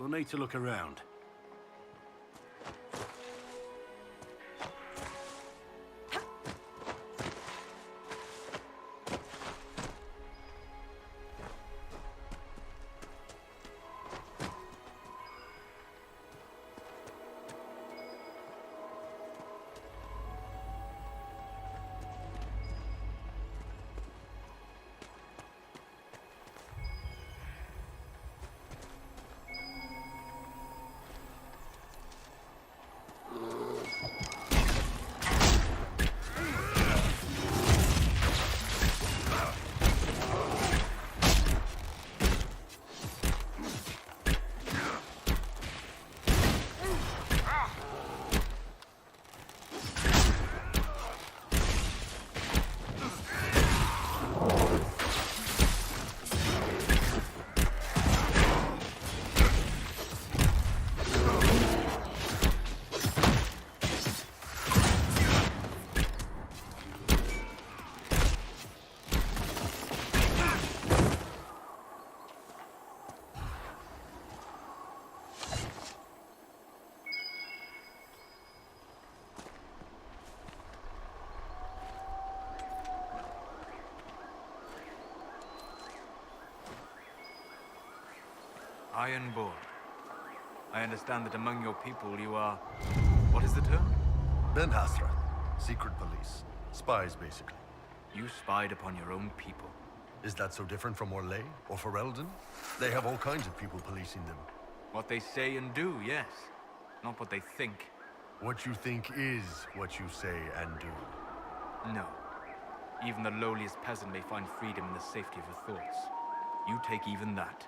We'll need to look around. Ironborn. I understand that among your people you are... What is the term? Ben Hasra. Secret police. Spies, basically. You spied upon your own people. Is that so different from Orlais or Ferelden? They have all kinds of people policing them. What they say and do, yes. Not what they think. What you think is what you say and do. No. Even the lowliest peasant may find freedom in the safety of her thoughts. You take even that.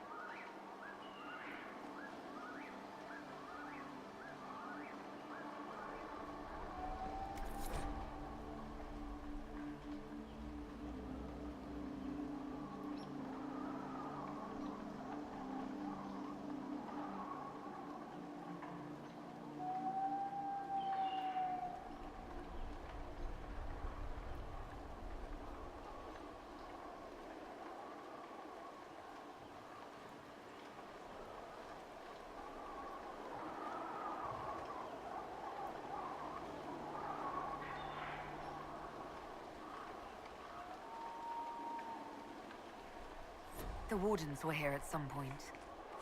The Wardens were here at some point.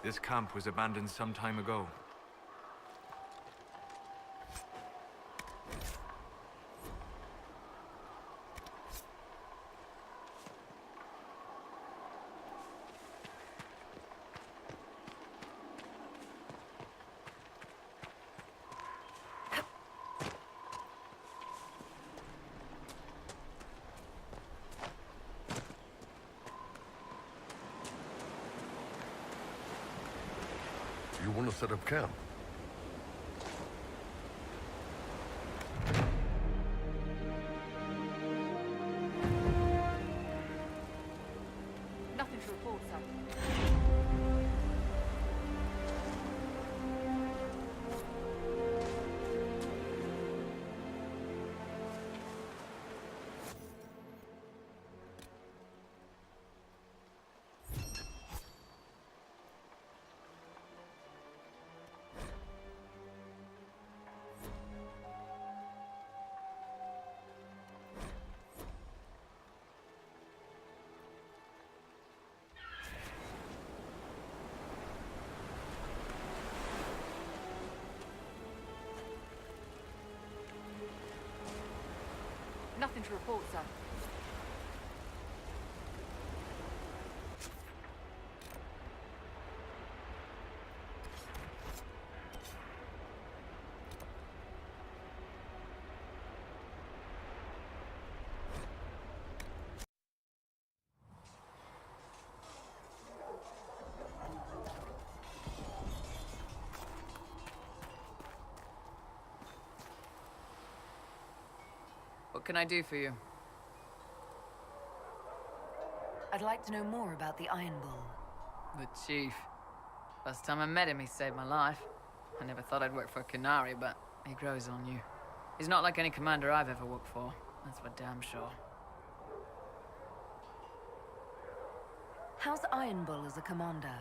This camp was abandoned some time ago. You want to set up camp? Nothing to report, sir. Nothing to report, sir. What can I do for you? I'd like to know more about the Iron Bull. The Chief. Last time I met him, he saved my life. I never thought I'd work for a Canary, but he grows on you. He's not like any commander I've ever worked for. That's for damn sure. How's Iron Bull as a commander?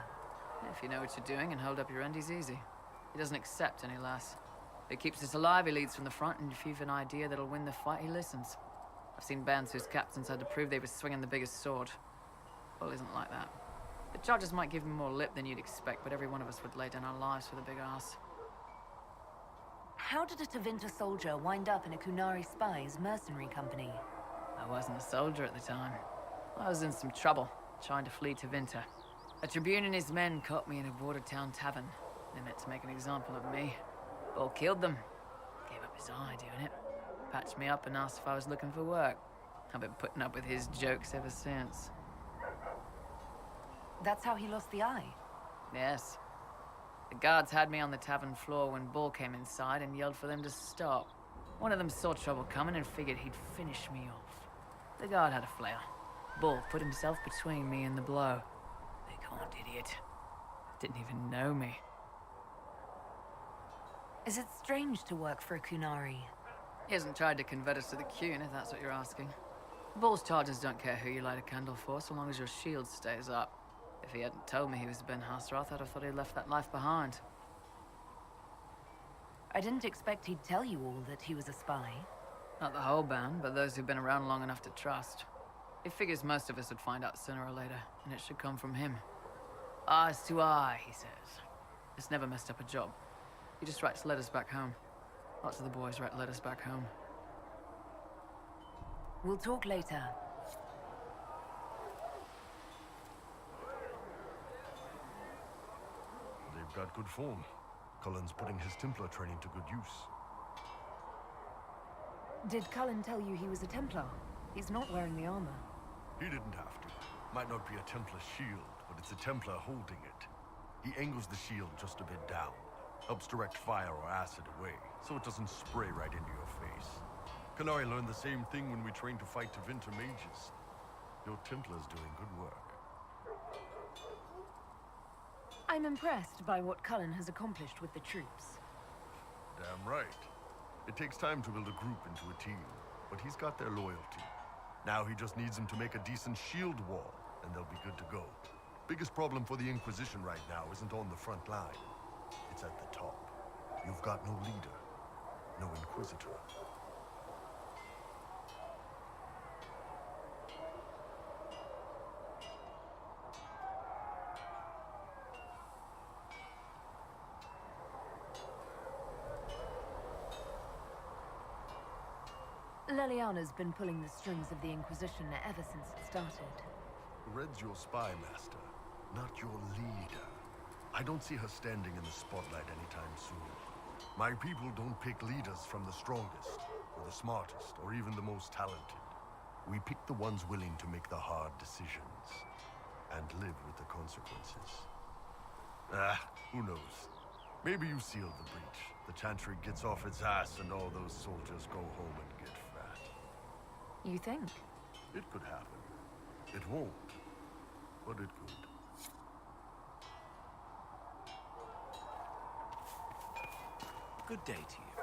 If you know what you're doing and hold up your end, he's easy. He doesn't accept any less. If he keeps us alive, he leads from the front, and if you've an idea that'll win the fight, he listens. I've seen bands whose captains had to prove they were swinging the biggest sword. Bull isn't like that. The charges might give him more lip than you'd expect, but every one of us would lay down our lives for the big ass. How did a Tevinter soldier wind up in a Kunari spy's mercenary company? I wasn't a soldier at the time. I was in some trouble, trying to flee Tevinter. A Tribune and his men caught me in a border town tavern. They meant to make an example of me. Bull killed them. Gave up his eye doing it. Patched me up and asked if I was looking for work. I've been putting up with his jokes ever since. That's how he lost the eye? Yes. The guards had me on the tavern floor when Bull came inside and yelled for them to stop. One of them saw trouble coming and figured he'd finish me off. The guard had a flare. Bull put himself between me and the blow. Big horned idiot. Didn't even know me. Is it strange to work for a Kunari? He hasn't tried to convert us to the Qun, if that's what you're asking. Bull's charges don't care who you light a candle for, so long as your shield stays up. If he hadn't told me he was Ben Hasrath, I'd have thought he'd left that life behind. I didn't expect he'd tell you all that he was a spy. Not the whole band, but those who've been around long enough to trust. He figures most of us would find out sooner or later, and it should come from him. Eyes to eye, he says. It's never messed up a job. He just writes letters back home. Lots of the boys write letters back home. We'll talk later. They've got good form. Cullen's putting his Templar training to good use. Did Cullen tell you he was a Templar? He's not wearing the armor. He didn't have to. Might not be a Templar shield, but it's a Templar holding it. He angles the shield just a bit down. Helps direct fire or acid away, so it doesn't spray right into your face. Kunari learned the same thing when we trained to fight Tevinter mages. Your Templar's doing good work. I'm impressed by what Cullen has accomplished with the troops. Damn right. It takes time to build a group into a team, but he's got their loyalty. Now he just needs them to make a decent shield wall, and they'll be good to go. Biggest problem for the Inquisition right now isn't on the front line. It's at the top. You've got no leader, no Inquisitor. Leliana's been pulling the strings of the Inquisition ever since it started. Red's your spy master, not your leader. I don't see her standing in the spotlight anytime soon. My people don't pick leaders from the strongest, or the smartest, or even the most talented. We pick the ones willing to make the hard decisions, and live with the consequences. Who knows? Maybe you sealed the breach. The Chantry gets off its ass and all those soldiers go home and get fat. You think? It could happen. It won't, but it could. Good day to you.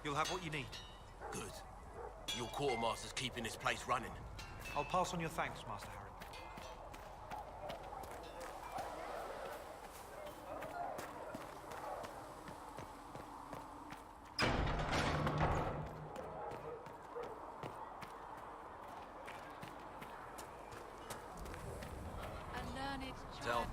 You'll have what you need. Good. Your quartermaster's keeping this place running. I'll pass on your thanks, Master Harry. Tell.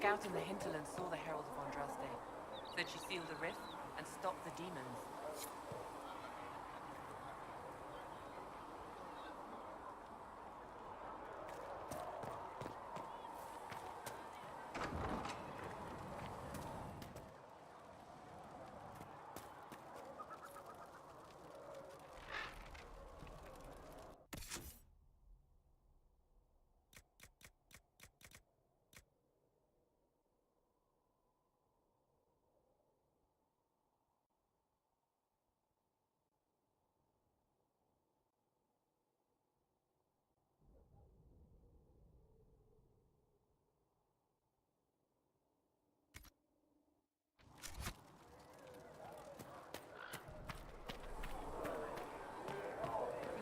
scout in the hinterland saw the Herald of Andraste. Said she sealed the rift and stopped the demons.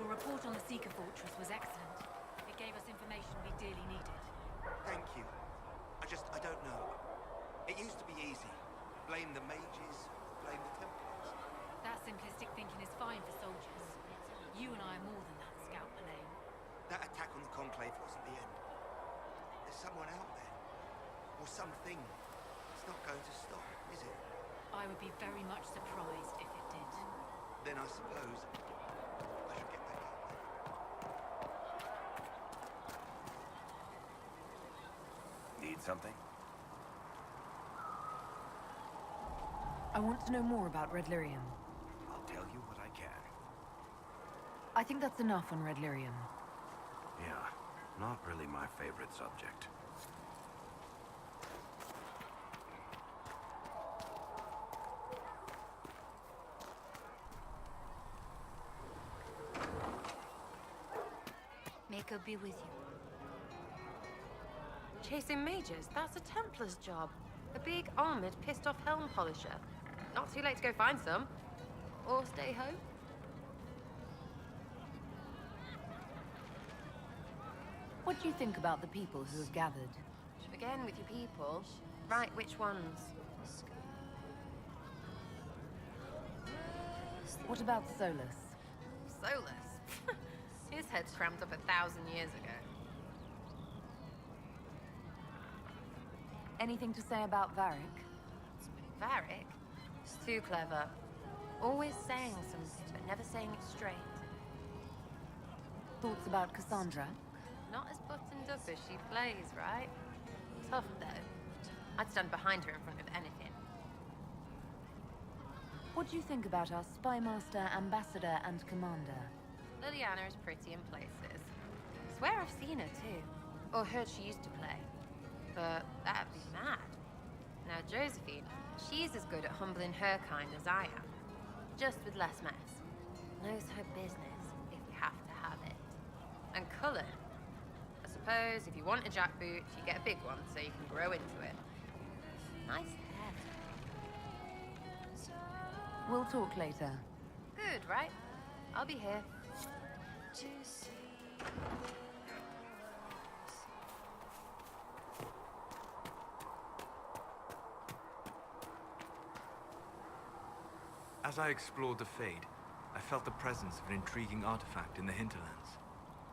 Your report on the Seeker Fortress was excellent. It gave us information we dearly needed. Thank you. I don't know. It used to be easy. Blame the mages, blame the Templars. That simplistic thinking is fine for soldiers. You and I are more than that, Scout Malane. That attack on the Conclave wasn't the end. There's someone out there. Or something. It's not going to stop, is it? I would be very much surprised if it did. Then I suppose I should get back out there. Need something? I want to know more about Red Lyrium. I'll tell you what I can. I think that's enough on Red Lyrium. Yeah, not really my favorite subject. May God be with you. Chasing mages, that's a Templar's job. A big, armored, pissed-off helm polisher. Not too late to go find some. Or stay home. What do you think about the people who have gathered? Again with your people. Right, which ones? What about Solas? Solas. His head's crammed up 1,000 years ago. Anything to say about Varric? Varric? He's too clever. Always saying something, but never saying it straight. Thoughts about Cassandra? Not as buttoned up as she plays, right? Tough, though. I'd stand behind her in front of anything. What do you think about our spymaster, ambassador, and commander? Liliana is pretty in places. Swear I've seen her, too. Or heard she used to play. But that'd be mad. Now, Josephine, she's as good at humbling her kind as I am. Just with less mess. Knows her business, if you have to have it. And Cullen. I suppose if you want a jackboot, you get a big one so you can grow into it. Nice hair. We'll talk later. Good, right? I'll be here. As I explored the Fade, I felt the presence of an intriguing artifact in the hinterlands.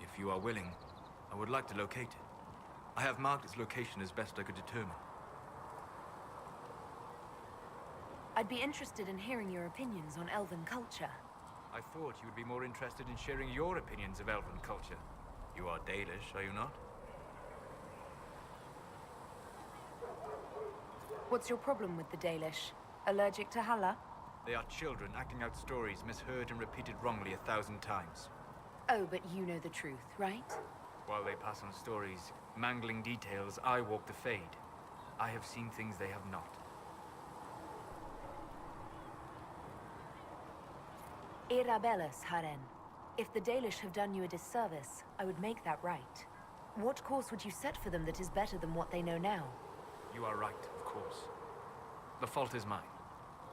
If you are willing, I would like to locate it. I have marked its location as best I could determine. I'd be interested in hearing your opinions on elven culture. I thought you would be more interested in sharing your opinions of elven culture. You are Dalish, are you not? What's your problem with the Dalish? Allergic to Halla? They are children acting out stories misheard and repeated wrongly 1,000 times. Oh, but you know the truth, right? While they pass on stories, mangling details, I walk the Fade. I have seen things they have not. Irabellis, Haren. If the Dalish have done you a disservice, I would make that right. What course would you set for them that is better than what they know now? You are right, of course. The fault is mine,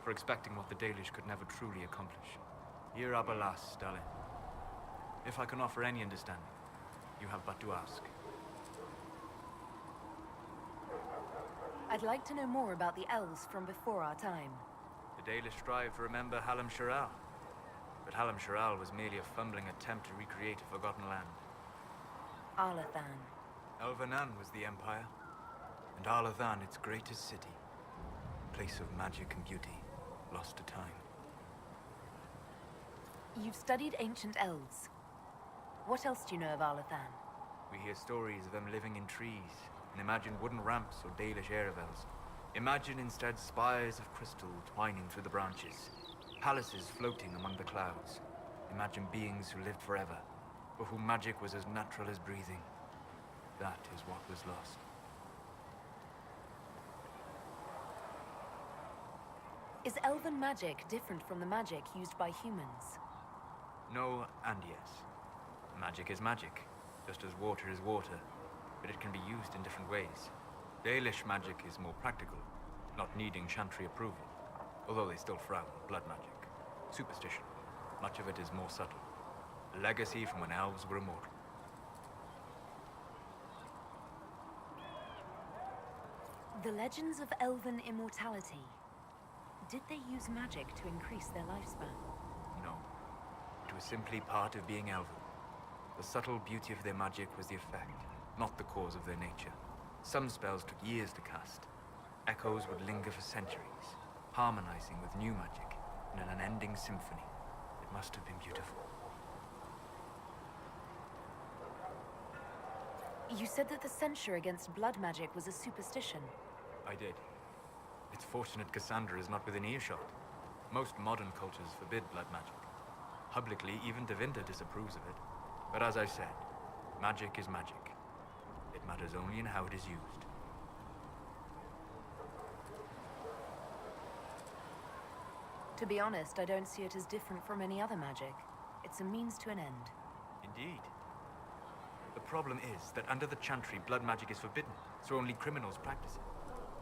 for expecting what the Dalish could never truly accomplish. Irabelas, darling. If I can offer any understanding, you have but to ask. I'd like to know more about the elves from before our time. The Dalish strive to remember Hallam Shiral. But Hallam Shiral was merely a fumbling attempt to recreate a forgotten land. Arlathan. Elvanan was the Empire. And Alathan, its greatest city. Place of magic and beauty, lost to time. You've studied ancient elves. What else do you know of Alathan? We hear stories of them living in trees, and imagine wooden ramps or Dalish Erebels. Imagine instead spires of crystal twining through the branches, palaces floating among the clouds. Imagine beings who lived forever, for whom magic was as natural as breathing. That is what was lost. Is elven magic different from the magic used by humans? No and yes. Magic is magic, just as water is water, but it can be used in different ways. Dalish magic is more practical, not needing chantry approval, although they still frown on blood magic. Superstition. Much of it is more subtle. A legacy from when elves were immortal. The legends of elven immortality. Did they use magic to increase their lifespan? No. It was simply part of being elven. The subtle beauty of their magic was the effect, not the cause of their nature. Some spells took years to cast. Echoes would linger for centuries, harmonizing with new magic in an unending symphony. It must have been beautiful. You said that the censure against blood magic was a superstition. I did. It's fortunate Cassandra is not within earshot. Most modern cultures forbid blood magic. Publicly, even Devinter disapproves of it. But as I said, magic is magic. It matters only in how it is used. To be honest, I don't see it as different from any other magic. It's a means to an end. Indeed. The problem is that under the Chantry, blood magic is forbidden, so only criminals practice it.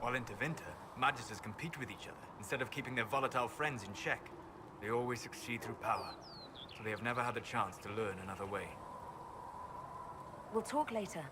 While in Tevinter, magisters compete with each other instead of keeping their volatile friends in check. They always succeed through power, so they have never had the chance to learn another way. We'll talk later.